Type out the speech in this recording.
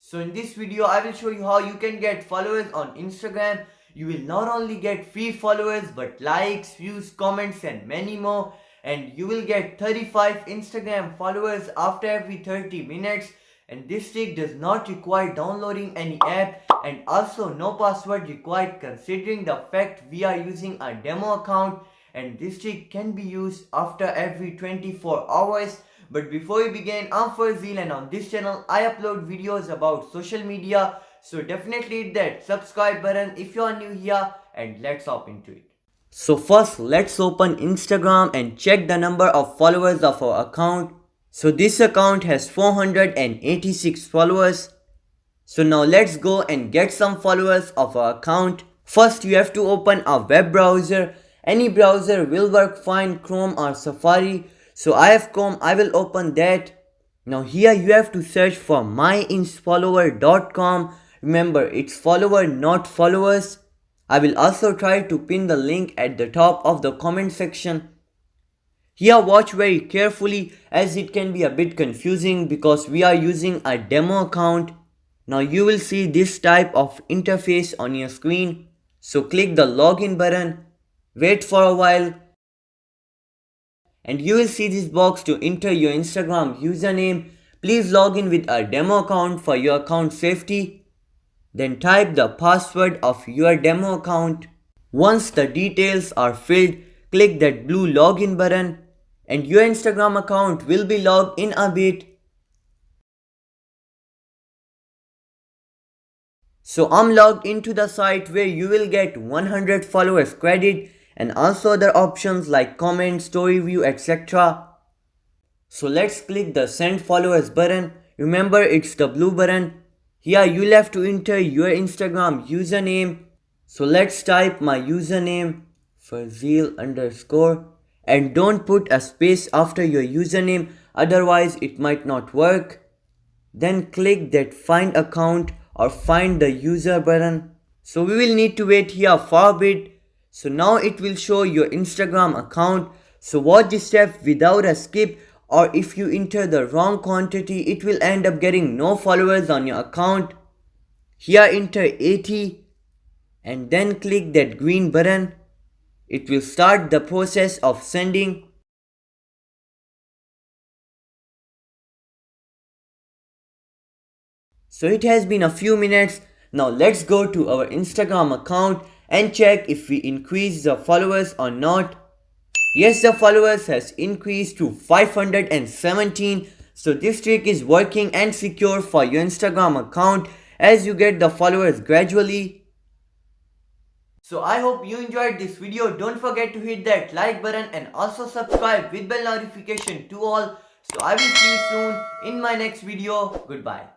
So in this video, I will show you how you can get followers on Instagram. You will not only get free followers but likes, views, comments and many more. And you will get 35 Instagram followers after every 30 minutes. And this trick does not require downloading any app and also no password required, considering the fact we are using a demo account, and this trick can be used after every 24 hours. But before we begin, I'm Farzeel and on this channel I upload videos about social media, so definitely hit that subscribe button if you are new here, and let's hop into it. So first let's open Instagram and check the number of followers of our account. So this account has 486 followers. So now let's go and get some followers of our account. First you have to open a web browser. Any browser will work fine, Chrome or Safari. So I have Chrome, I will open that. Now here you have to search for myinstfollower.com. Remember, it's follower not followers. I will also try to pin the link at the top of the comment section. Here watch very carefully as it can be a bit confusing because we are using a demo account. Now you will see this type of interface on your screen. So click the login button, wait for a while, and you will see this box to enter your Instagram username. Please log in with a demo account for your account safety. Then type the password of your demo account. Once the details are filled, click that blue login button and your Instagram account will be logged in a bit. So I'm logged into the site where you will get 100 followers credit and also other options like comment, story view, etc. So let's click the send followers button. Remember, it's the blue button. Here you'll have to enter your Instagram username. So let's type my username, Farzeel _ and don't put a space after your username, otherwise it might not work. Then click that find account or find the user button. So we will need to wait here for a bit. So now it will show your Instagram account. So watch this step without a skip, or if you enter the wrong quantity it will end up getting no followers on your account. Here enter 80 and then click that green button. It will start the process of sending. So it has been a few minutes. Now let's go to our Instagram account and check if we increase the followers or not. Yes, the followers has increased to 517. So this trick is working and secure for your Instagram account as you get the followers gradually. So I hope you enjoyed this video. Don't forget to hit that like button and also subscribe with bell notification to all. So I will see you soon in my next video. Goodbye.